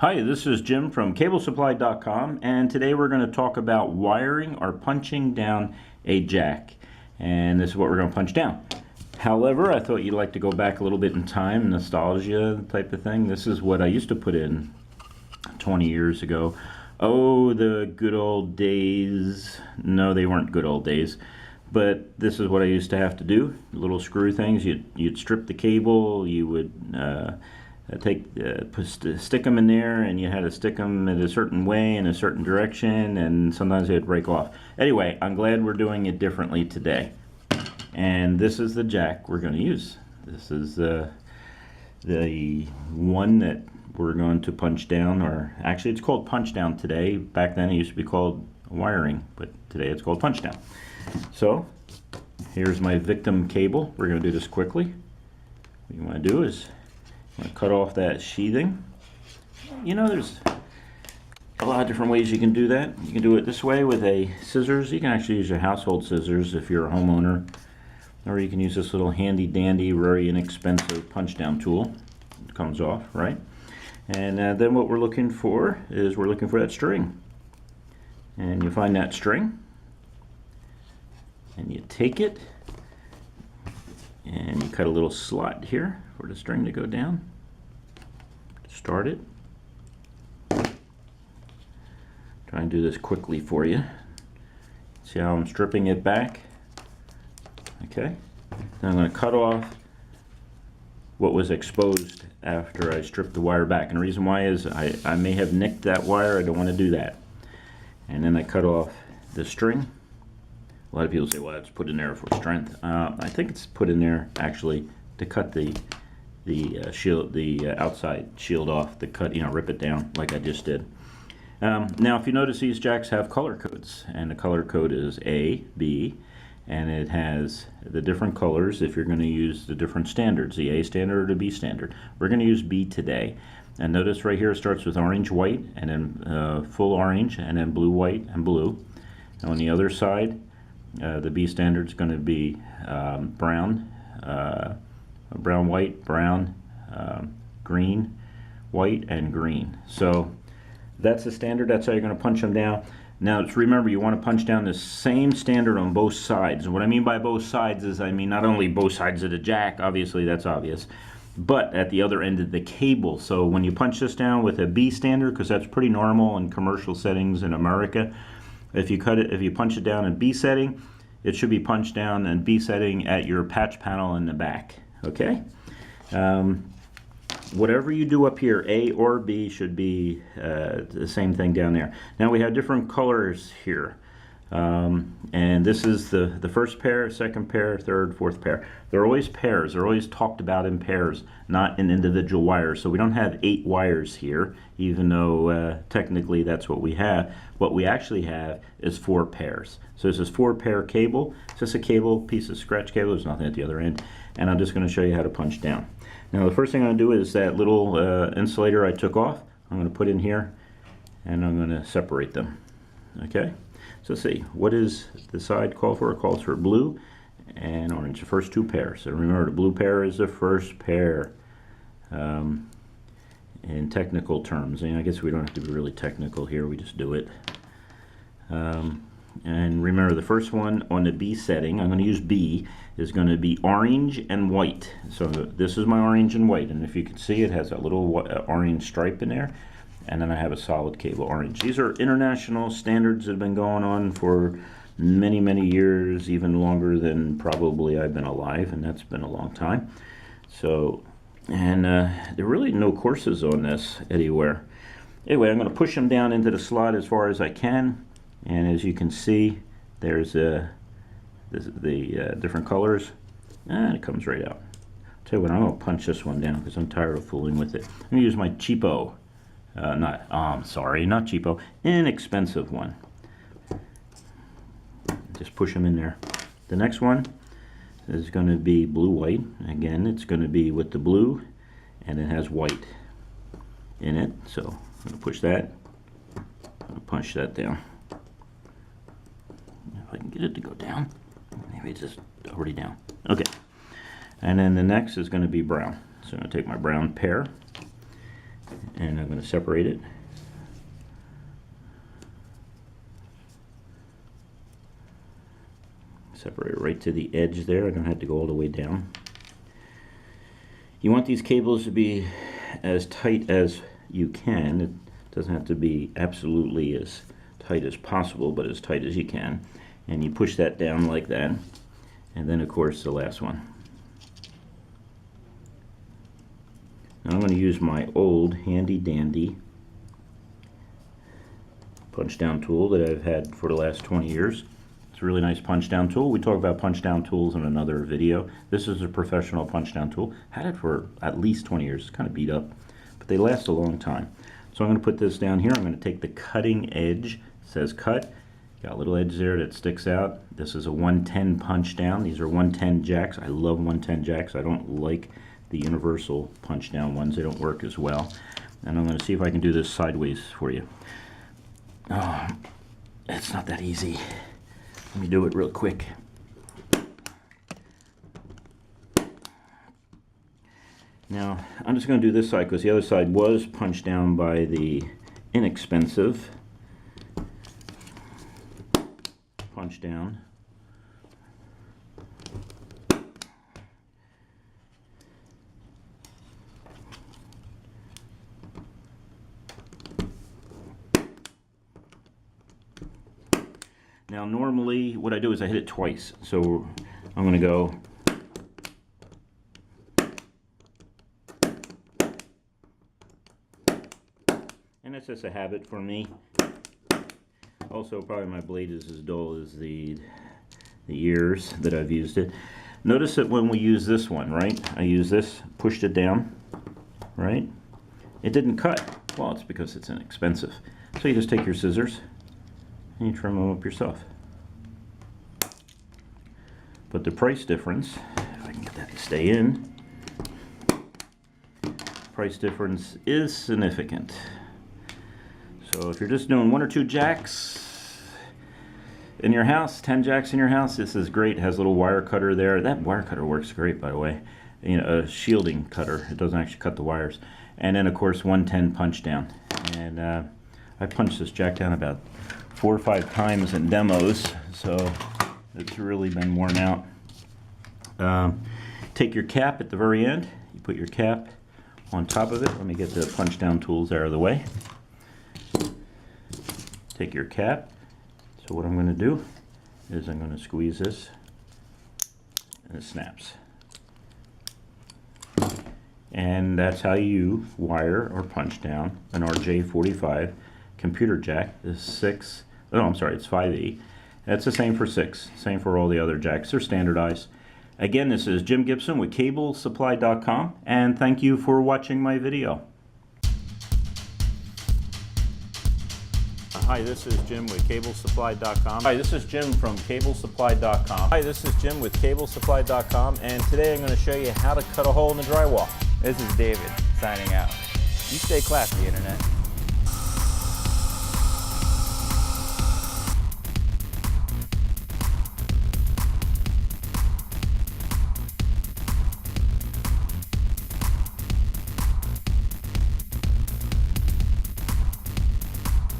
Hi, this is Jim from Cable.com, and today we're going to talk about wiring or punching down a jack. And this is what we're going to punch down. However, I thought you'd like to go back a little bit in time, nostalgia type of thing. This is what I used to put in 20 years ago. Oh, the good old days. No, they weren't good old days. But this is what I used to have to do. Little screw things. You'd strip the cable. You would stick them in there, and you had to stick them in a certain way in a certain direction, and sometimes they'd break off. Anyway, I'm glad we're doing it differently today. And this is the jack we're going to use. This is the one that we're going to punch down, or actually it's called punch down today. Back then it used to be called wiring, but today it's called punch down. So here's my victim cable. We're going to do this quickly. What you want to do is cut off that sheathing. You know, there's a lot of different ways you can do that. You can do it this way with a scissors. You can actually use your household scissors if you're a homeowner, or you can use this little handy dandy, very inexpensive punch down tool. It comes off, right? And then what we're looking for is that string. And you find that string, and you take it, and you cut a little slot here for the string to go down. Start it. Try and do this quickly for you. See how I'm stripping it back? Okay. Then I'm going to cut off what was exposed after I stripped the wire back. And the reason why is I may have nicked that wire. I don't want to do that. And then I cut off the string. A lot of people say, well, it's put in there for strength. I think it's put in there actually to cut the outside shield off, rip it down like I just did. Now, if you notice, these jacks have color codes, and the color code is A, B, and it has the different colors if you're going to use the different standards, the A standard or the B standard. We're going to use B today. And notice right here it starts with orange, white, and then full orange, and then blue, white, and blue. And on the other side, the B standard is going to be brown, brown, white, brown, green, white, and green. So that's the standard. That's how you're going to punch them down. Now, remember, you want to punch down the same standard on both sides. And what I mean by both sides is, I mean not only both sides of the jack, obviously that's obvious, but at the other end of the cable. So when you punch this down with a B standard, because that's pretty normal in commercial settings in America, if you punch it down in B setting, it should be punched down in B setting at your patch panel in the back. Okay? Whatever you do up here, A or B, should be the same thing down there. Now we have different colors here. And this is the first pair, second pair, third, fourth pair. They're always pairs. They're always talked about in pairs, not in individual wires. So we don't have 8 wires here, even though technically that's what we have. What we actually have is 4 pairs. So this is 4-pair cable. It's just a cable, piece of scratch cable. There's nothing at the other end. And I'm just going to show you how to punch down. Now the first thing I'm going to do is that little insulator I took off, I'm going to put in here, and I'm going to separate them. Okay? So see, what does the side call for? It calls for blue and orange, the first 2 pairs. So remember, the blue pair is the first pair in technical terms. And I guess we don't have to be really technical here, we just do it. And remember, the first one on the B setting, I'm going to use B, is going to be orange and white. So this is my orange and white, and if you can see, it has a little orange stripe in there. And then I have a solid cable orange. These are international standards that have been going on for many, many years, even longer than probably I've been alive, and that's been a long time. So, and there are really no courses on this anywhere. Anyway, I'm going to push them down into the slot as far as I can, and as you can see, there's the different colors, and it comes right out. I'll tell you what, I'm going to punch this one down because I'm tired of fooling with it. I'm going to use my cheapo. Not cheapo, inexpensive one. Just push them in there. The next one is going to be blue-white. Again, it's going to be with the blue, and it has white in it. So I'm going to push that. I'm going to punch that down. If I can get it to go down. Maybe it's just already down. Okay. And then the next is going to be brown. So I'm going to take my brown pair, and I'm going to separate it. Separate it right to the edge there. I don't have to go all the way down. You want these cables to be as tight as you can. It doesn't have to be absolutely as tight as possible, but as tight as you can. And you push that down like that. And then of course the last one. Now I'm going to use my old handy dandy punch down tool that I've had for the last 20 years. It's a really nice punch down tool. We talk about punch down tools in another video. This is a professional punch down tool. Had it for at least 20 years. It's kind of beat up, but they last a long time. So I'm going to put this down here. I'm going to take the cutting edge. It says cut. Got a little edge there that sticks out. This is a 110 punch down. These are 110 jacks. I love 110 jacks. I don't like the universal punch down ones. They don't work as well. And I'm going to see if I can do this sideways for you. Oh, it's not that easy. Let me do it real quick. Now, I'm just going to do this side because the other side was punched down by the inexpensive punch down. Now normally what I do is I hit it twice, so I'm going to go and that's just a habit for me. Also probably my blade is as dull as the years that I've used it. Notice that when we use this one, right, I use this, pushed it down, right, it didn't cut. Well, it's because it's inexpensive. So you just take your scissors and you trim them up yourself. But the price difference, if I can get that to stay in, price difference is significant. So if you're just doing 1 or 2 jacks in your house, 10 jacks in your house, this is great. It has a little wire cutter there. That wire cutter works great, by the way. You know, a shielding cutter. It doesn't actually cut the wires. And then of course 110 punch down. And I punched this jack down about 4 or 5 times in demos, so it's really been worn out. Take your cap at the very end. You put your cap on top of it. Let me get the punch down tools out of the way. Take your cap. So what I'm going to do is I'm going to squeeze this and it snaps. And that's how you wire or punch down an RJ45 computer jack. This is 6. Oh, I'm sorry, it's 5E. That's the same for 6. Same for all the other jacks. They're standardized. Again, this is Jim Gibson with Cable.com, and thank you for watching my video. Hi, this is Jim with Cable.com. Hi, this is Jim from Cable.com. Hi, this is Jim with Cable.com, and today I'm going to show you how to cut a hole in the drywall. This is David signing out. You stay classy, Internet.